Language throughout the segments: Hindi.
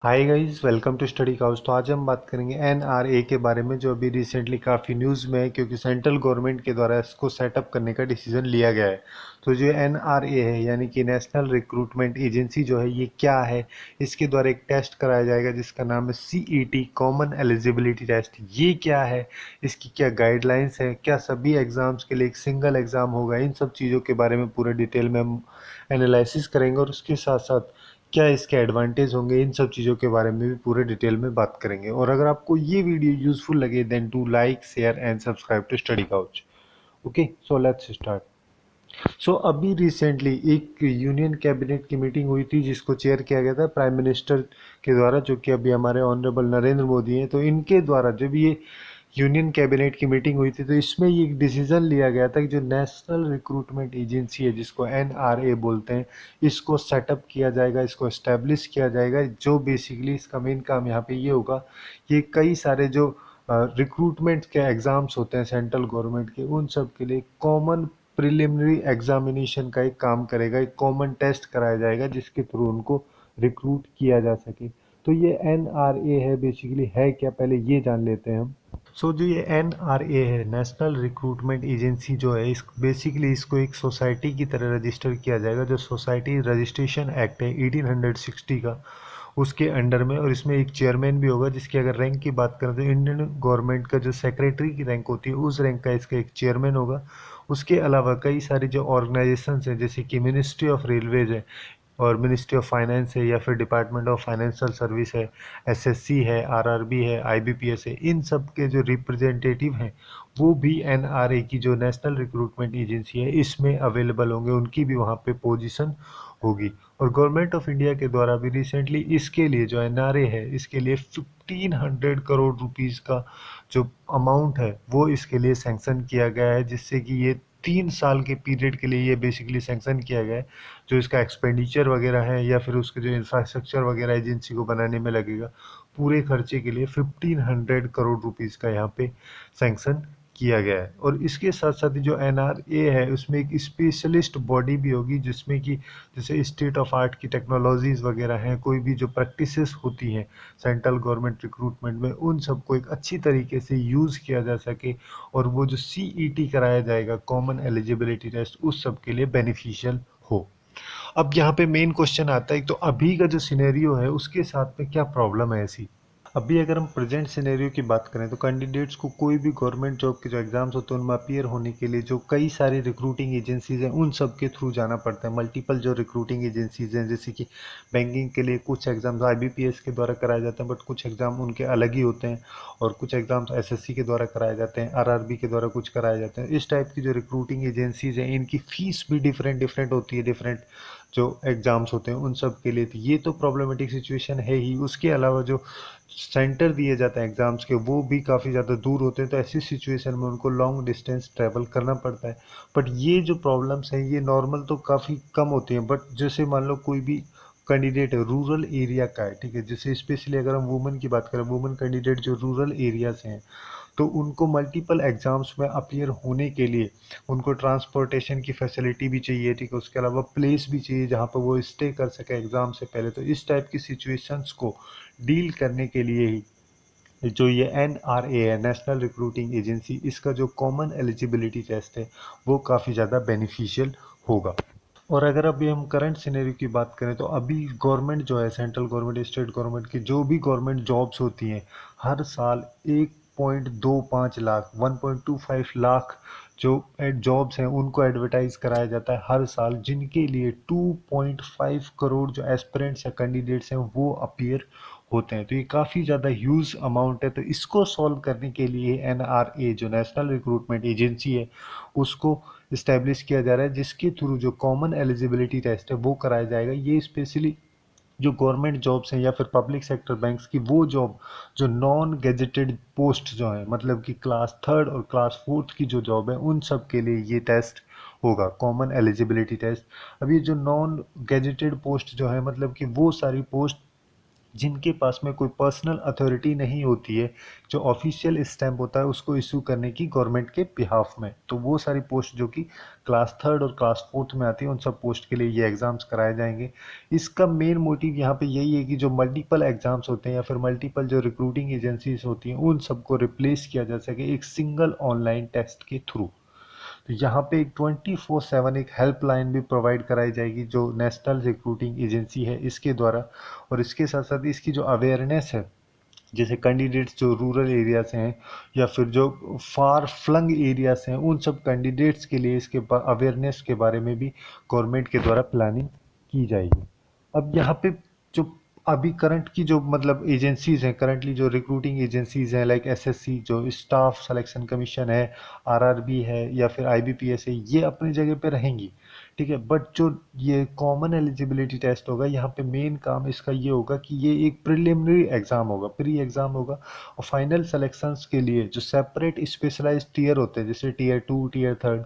Hi guys, welcome to Study Couch. तो आज हम बात करेंगे एनआरए के बारे में, जो अभी रिसेंटली काफ़ी न्यूज़ में है क्योंकि सेंट्रल गवर्नमेंट के द्वारा इसको सेटअप करने का डिसीजन लिया गया है। तो जो एनआरए है यानी कि नेशनल रिक्रूटमेंट एजेंसी जो है, ये क्या है? इसके द्वारा एक टेस्ट कराया जाएगा जिसका नाम है सीईटी, कॉमन एलिजिबिलिटी टेस्ट। ये क्या है, इसकी क्या गाइडलाइंस है, क्या सभी एग्ज़ाम्स के लिए एक सिंगल एग्ज़ाम होगा? इन सब चीज़ों के बारे में पूरे डिटेल में हम एनालिसिस करेंगे और उसके साथ साथ क्या इसके एडवांटेज होंगे, इन सब चीज़ों के बारे में भी पूरे डिटेल में बात करेंगे। और अगर आपको ये वीडियो यूजफुल लगे then to like, share and subscribe to Study Couch. Okay, so let's start. So अभी रिसेंटली एक यूनियन कैबिनेट की मीटिंग हुई थी जिसको चेयर किया गया था प्राइम मिनिस्टर के द्वारा, जो कि अभी हमारे ऑनरेबल नरेंद्र मोदी हैं। तो इनके द्वारा जब ये यूनियन कैबिनेट की मीटिंग हुई थी तो इसमें ये एक डिसीजन लिया गया था कि जो नेशनल रिक्रूटमेंट एजेंसी है, जिसको एनआरए बोलते हैं, इसको सेटअप किया जाएगा, इसको एस्टेब्लिश किया जाएगा। जो बेसिकली इसका मेन काम यहाँ पे ये होगा, ये कई सारे जो रिक्रूटमेंट के एग्ज़ाम्स होते हैं सेंट्रल गवर्नमेंट के, उन सब के लिए कॉमन प्रिलिमिनरी एग्जामिनेशन का एक काम करेगा। एक कॉमन टेस्ट कराया जाएगा जिसके थ्रू उनको रिक्रूट किया जा सके। तो ये एनआरए है, बेसिकली है क्या, पहले ये जान लेते हैं हम। जो ये एनआरए है, नेशनल रिक्रूटमेंट एजेंसी जो है, इस बेसिकली इसको एक सोसाइटी की तरह रजिस्टर किया जाएगा। जो सोसाइटी रजिस्ट्रेशन एक्ट है 1860 का, उसके अंडर में। और इसमें एक चेयरमैन भी होगा, जिसकी अगर रैंक की बात करें तो इंडियन गवर्नमेंट का जो सेक्रेटरी की रैंक होती है, उस रैंक का इसका एक चेयरमैन होगा। उसके अलावा कई सारी जो ऑर्गेनाइजेशंस हैं, जैसे कि मिनिस्ट्री ऑफ रेलवेज है, और मिनिस्ट्री ऑफ फाइनेंस है, या फिर डिपार्टमेंट ऑफ फाइनेंशियल सर्विस है, एसएससी है, आरआरबी है, आईबीपीएस है, इन सब के जो रिप्रेजेंटेटिव हैं वो भी एनआरए की जो नेशनल रिक्रूटमेंट एजेंसी है इसमें अवेलेबल होंगे। उनकी भी वहाँ पे पोजीशन होगी। और गवर्नमेंट ऑफ इंडिया के द्वारा भी रिसेंटली इसके लिए जो एनआरए है, इसके लिए 1500 करोड़ रुपीज़ का जो अमाउंट है वो इसके लिए सैंक्शन किया गया है, जिससे कि ये 3 साल के पीरियड के लिए ये बेसिकली सैंक्शन किया गया है। जो इसका एक्सपेंडिचर वगैरह है, या फिर उसके जो इंफ्रास्ट्रक्चर वगैरह एजेंसी को बनाने में लगेगा, पूरे खर्चे के लिए 1500 करोड़ रुपीज़ का यहाँ पे सैंक्शन किया गया है। और इसके साथ साथ जो एनआरए है उसमें एक स्पेशलिस्ट बॉडी भी होगी, जिसमें कि जैसे स्टेट ऑफ आर्ट की टेक्नोलॉजीज़ वगैरह हैं, कोई भी जो प्रैक्टिसेस होती हैं सेंट्रल गवर्नमेंट रिक्रूटमेंट में, उन सबको एक अच्छी तरीके से यूज़ किया जा सके। और वो जो सीईटी कराया जाएगा, कॉमन एलिजिबिलिटी टेस्ट, उस सब के लिए बेनिफिशियल हो। अब यहाँ पे मेन क्वेश्चन आता है, तो अभी का जो सिनेरियो है उसके साथ में क्या प्रॉब्लम है ऐसी? अभी अगर हम प्रेजेंट सिनेरियो की बात करें तो कैंडिडेट्स को कोई भी गवर्नमेंट जॉब के जो एग्जाम्स होते हैं उनमें अपीयर होने के लिए जो कई सारी रिक्रूटिंग एजेंसीज हैं उन सब के थ्रू जाना पड़ता है। मल्टीपल जो रिक्रूटिंग एजेंसीज हैं, जैसे कि बैंकिंग के लिए कुछ एग्जाम्स आईबीपीएस के द्वारा कराए जाते हैं, बट कुछ एग्जाम उनके अलग ही होते हैं। और कुछ एग्जाम्स एसएससी के द्वारा कराए जाते हैं, आरआरबी के द्वारा कुछ कराए जाते हैं। इस टाइप की जो रिक्रूटिंग एजेंसीज हैं, इनकी फीस भी डिफरेंट डिफरेंट होती है, डिफरेंट जो एग्ज़ाम्स होते हैं उन सब के लिए। तो ये तो प्रॉब्लमेटिक सिचुएशन है ही। उसके अलावा जो सेंटर दिए जाते हैं एग्ज़ाम्स के, वो भी काफ़ी ज़्यादा दूर होते हैं, तो ऐसी सिचुएशन में उनको लॉन्ग डिस्टेंस ट्रैवल करना पड़ता है। बट ये जो प्रॉब्लम्स हैं ये नॉर्मल तो काफ़ी कम होती हैं। बट जैसे मान लो कोई भी कैंडिडेट है रूरल एरिया का है, ठीक है, जैसे स्पेशली अगर हम वुमेन की बात करें, वुमेन कैंडिडेट जो रूरल एरिया से हैं, तो उनको मल्टीपल एग्जाम्स में अपीयर होने के लिए उनको ट्रांसपोर्टेशन की फैसिलिटी भी चाहिए, ठीक है, उसके अलावा प्लेस भी चाहिए जहाँ पर वो स्टे कर सके एग्ज़ाम से पहले। तो इस टाइप की सिचुएशंस को डील करने के लिए ही जो ये एनआरए है, नेशनल रिक्रूटिंग एजेंसी, इसका जो कॉमन एलिजिबिलिटी टेस्ट है वो काफ़ी ज़्यादा बेनिफिशियल होगा। और अगर अभी हम करंट सिनेरियो की बात करें तो अभी गवर्नमेंट जो है, सेंट्रल गवर्नमेंट, स्टेट गवर्नमेंट की जो भी गवर्नमेंट जॉब्स होती हैं, हर साल 1.25 लाख, 1.25 लाख जो जॉब्स हैं उनको एडवर्टाइज कराया जाता है हर साल, जिनके लिए 2.5 करोड़ जो एस्पिरेंट्स या कैंडिडेट्स हैं वो अपीयर होते हैं। तो ये काफ़ी ज़्यादा ह्यूज अमाउंट है। तो इसको सॉल्व करने के लिए एनआरए जो नेशनल रिक्रूटमेंट एजेंसी है उसको इस्टेब्लिश किया जा रहा है, जिसके थ्रू जो कॉमन एलिजिबिलिटी टेस्ट है वो कराया जाएगा। ये स्पेशली जो गवर्नमेंट जॉब्स हैं या फिर पब्लिक सेक्टर बैंक्स की वो जॉब, जो नॉन गेजेटेड पोस्ट जो है, मतलब कि क्लास थर्ड और क्लास फोर्थ की जो जॉब है, उन सब के लिए ये टेस्ट होगा, कॉमन एलिजिबिलिटी टेस्ट। अब ये जो नॉन गेजेटेड पोस्ट जो है, मतलब कि वो सारी पोस्ट जिनके पास में कोई पर्सनल अथॉरिटी नहीं होती है, जो ऑफिशियल स्टैंप होता है उसको इशू करने की गवर्नमेंट के बिहाफ में, तो वो सारी पोस्ट जो कि क्लास थर्ड और क्लास फोर्थ में आती है, उन सब पोस्ट के लिए ये एग्ज़ाम्स कराए जाएंगे। इसका मेन मोटिव यहाँ पे यही है कि जो मल्टीपल एग्ज़ाम्स होते हैं या फिर मल्टीपल जो रिक्रूटिंग एजेंसीज होती हैं, उन सबको रिप्लेस किया जा सके एक सिंगल ऑनलाइन टेस्ट के थ्रू। तो यहाँ पे एक 24/7 एक हेल्पलाइन भी प्रोवाइड कराई जाएगी जो नेशनल रिक्रूटिंग एजेंसी है इसके द्वारा। और इसके साथ साथ इसकी जो अवेयरनेस है, जैसे कैंडिडेट्स जो रूरल एरिया से हैं या फिर जो फार फ्लंग एरिया से हैं, उन सब कैंडिडेट्स के लिए इसके अवेयरनेस के बारे में भी गवर्नमेंट के द्वारा प्लानिंग की जाएगी। अब यहाँ पे जो अभी करंट की जो मतलब एजेंसीज हैं, करंटली जो रिक्रूटिंग एजेंसीज हैं लाइक एसएससी जो स्टाफ सिलेक्शन कमीशन है, आरआरबी है या फिर आईबीपीएस है, ये अपनी जगह पे रहेंगी, ठीक है। बट जो ये कॉमन एलिजिबिलिटी टेस्ट होगा, यहाँ पे मेन काम इसका ये होगा कि ये एक प्रिलिमिनरी एग्जाम होगा, प्री एग्जाम होगा, और फाइनल सिलेक्शंस के लिए जो सेपरेट स्पेशलाइज्ड टीयर होते हैं जैसे टीयर टू, टीयर थर्ड,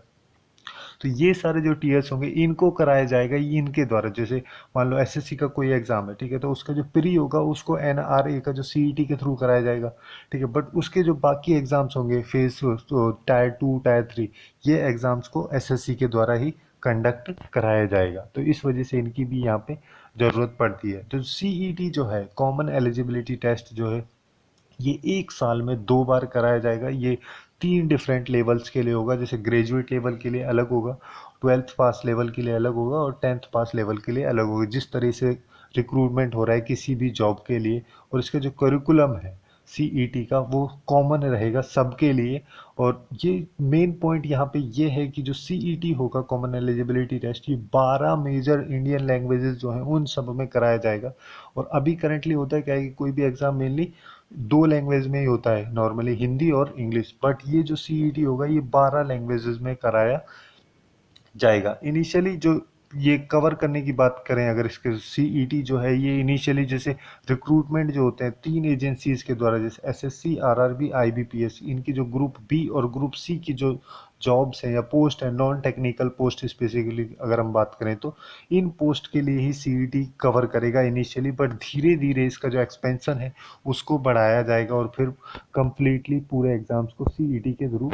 तो ये सारे जो टीयर्स होंगे इनको कराया जाएगा ये इनके द्वारा। जैसे मान लो एसएससी का कोई एग्जाम है, ठीक है, तो उसका जो प्री होगा उसको एनआरए का जो सीईटी के थ्रू कराया जाएगा, ठीक है। बट उसके जो बाकी एग्जाम्स होंगे फेज तो टायर टू, टायर थ्री, ये एग्जाम्स को एसएससी के द्वारा ही कंडक्ट कराया जाएगा। तो इस वजह से इनकी भी यहाँ पे ज़रूरत पड़ती है। तो सीईटी जो है, कॉमन एलिजिबिलिटी टेस्ट जो है, ये एक साल में 2 बार कराया जाएगा। ये 3 डिफरेंट लेवल्स के लिए होगा, जैसे ग्रेजुएट लेवल के लिए अलग होगा, 12th पास लेवल के लिए अलग होगा और 10th पास लेवल के लिए अलग होगा। जिस तरह से रिक्रूटमेंट हो रहा है किसी भी जॉब के लिए, और इसका जो करिकुलम है सीईटी का वो कॉमन रहेगा सबके लिए। और ये मेन पॉइंट यहाँ पे ये है कि जो सीईटी होगा, कॉमन एलिजिबिलिटी टेस्ट, ये 12 मेजर इंडियन लैंग्वेजेस जो हैं उन सब में कराया जाएगा। और अभी करंटली होता है क्या है कि कोई भी एग्जाम मेनली 2 लैंग्वेज में ही होता है, नॉर्मली हिंदी और इंग्लिश, बट ये जो सीईटी होगा ये 12 लैंग्वेजेस में कराया जाएगा। इनिशियली जो ये कवर करने की बात करें, अगर इसके सीईटी जो है ये इनिशियली जैसे रिक्रूटमेंट जो होते हैं 3 एजेंसीज के द्वारा, जैसे एसएससी, आरआरबी, आईबीपीएस, इनकी जो ग्रुप बी और ग्रुप सी की जो जॉब्स हैं या पोस्ट है, नॉन टेक्निकल पोस्ट स्पेसिफिकली अगर हम बात करें, तो इन पोस्ट के लिए ही सीईटी कवर करेगा इनिशियली। बट धीरे धीरे इसका जो एक्सपेंशन है उसको बढ़ाया जाएगा और फिर कंप्लीटली पूरे एग्जाम्स को सीईटी के थ्रू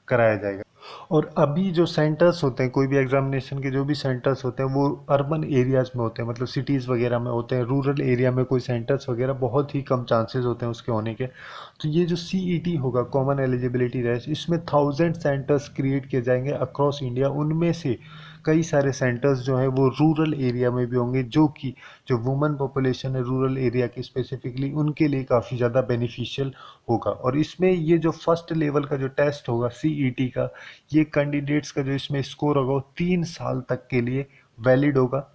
कराया जाएगा। और अभी जो सेंटर्स होते हैं कोई भी एग्जामिनेशन के, जो भी सेंटर्स होते हैं वो अर्बन एरियाज में होते हैं, मतलब सिटीज़ वगैरह में होते हैं। रूरल एरिया में कोई सेंटर्स वगैरह बहुत ही कम चांसेस होते हैं उसके होने के। तो ये जो सीईटी होगा, कॉमन एलिजिबिलिटी टेस्ट, इसमें 1000 सेंटर्स क्रिएट किए जाएंगे अक्रॉस इंडिया। उनमें से कई सारे सेंटर्स जो हैं वो रूरल एरिया में भी होंगे, जो कि जो वुमेन पॉपुलेशन है रूरल एरिया की स्पेसिफिकली, उनके लिए काफ़ी ज़्यादा बेनिफिशियल होगा। और इसमें ये जो फर्स्ट लेवल का जो टेस्ट होगा सीईटी का, ये कैंडिडेट्स का जो इसमें स्कोर होगा वो 3 साल तक के लिए वैलिड होगा।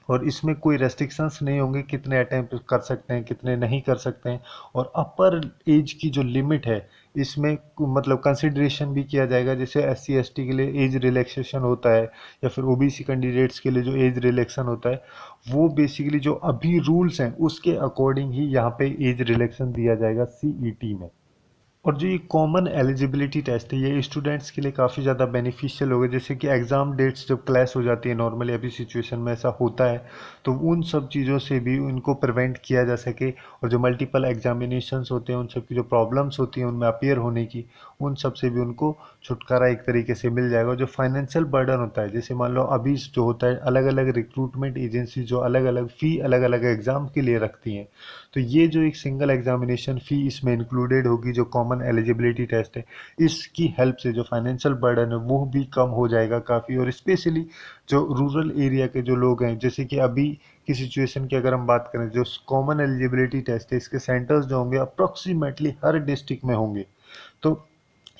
और इसमें कोई रेस्ट्रिक्शंस नहीं होंगे कितने अटैम्प्ट कर सकते हैं, कितने नहीं कर सकते हैं। और अपर एज की जो लिमिट है इसमें मतलब कंसिडरेशन भी किया जाएगा, जैसे एससी एसटी के लिए एज रिलैक्सेशन होता है या फिर ओबीसी कैंडिडेट्स के लिए जो एज रिलैक्सेशन होता है, वो बेसिकली जो अभी रूल्स हैं उसके अकॉर्डिंग ही यहाँ पे एज रिलैक्सेशन दिया जाएगा सीईटी में। और जो ये कॉमन एलिजिबिलिटी टेस्ट है ये स्टूडेंट्स के लिए काफ़ी ज़्यादा बेनिफिशियल होगा। जैसे कि एग्ज़ाम डेट्स जब क्लैश हो जाती है, नॉर्मली अभी सिचुएशन में ऐसा होता है, तो उन सब चीज़ों से भी उनको प्रिवेंट किया जा सके। और जो मल्टीपल एग्जामिनेशंस होते हैं उन सब की जो प्रॉब्लम्स होती हैं उनमें अपीयर होने की, उन सब से भी उनको छुटकारा एक तरीके से मिल जाएगा। जो फाइनेंशियल बर्डन होता है, जैसे मान लो अभी जो होता है अलग अलग रिक्रूटमेंट एजेंसी जो अलग अलग फ़ी अलग अलग एग्ज़ाम के लिए रखती हैं, तो ये जो एक सिंगल एग्जामिनेशन फ़ी इसमें इंक्लूडेड होगी जो कॉमन एलिजिबिलिटी टेस्ट है, इसकी हेल्प से जो फाइनेंशियल बर्डन है वो भी कम हो जाएगा काफ़ी। और स्पेशली जो रूरल एरिया के जो लोग हैं, जैसे कि अभी की सिचुएशन की अगर हम बात करें, जो कॉमन एलिजिबिलिटी टेस्ट है इसके सेंटर्स जो होंगे अप्रॉक्सीमेटली हर डिस्ट्रिक्ट में होंगे। तो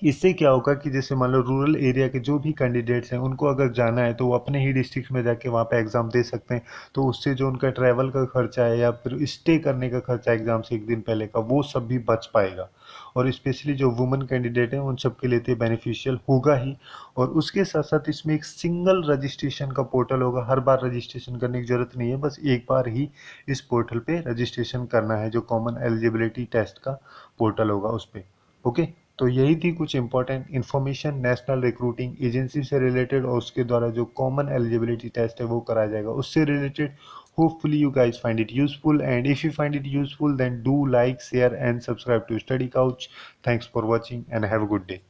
इससे क्या होगा कि जैसे मान लो रूरल एरिया के जो भी कैंडिडेट्स हैं उनको अगर जाना है तो वो अपने ही डिस्ट्रिक्ट में जाके वहाँ पे एग्ज़ाम दे सकते हैं। तो उससे जो उनका ट्रैवल का खर्चा है या फिर स्टे करने का खर्चा एग्ज़ाम से एक दिन पहले का, वो सब भी बच पाएगा। और स्पेशली जो वुमेन कैंडिडेट हैं उन सब के लिए तो बेनिफिशियल होगा ही। और उसके साथ साथ इसमें एक सिंगल रजिस्ट्रेशन का पोर्टल होगा, हर बार रजिस्ट्रेशन करने की ज़रूरत नहीं है, बस एक बार ही इस पोर्टल पे रजिस्ट्रेशन करना है, जो कॉमन एलिजिबिलिटी टेस्ट का पोर्टल होगा उस पर। ओके, तो यही थी कुछ important information national recruiting agency से रिलेटेड, और उसके द्वारा जो कॉमन एलिजिबिलिटी टेस्ट है वो कराया जाएगा उससे related. Hopefully you guys find it useful, and if you find it useful then do like, share and subscribe to Study Couch. Thanks for watching and have a good day.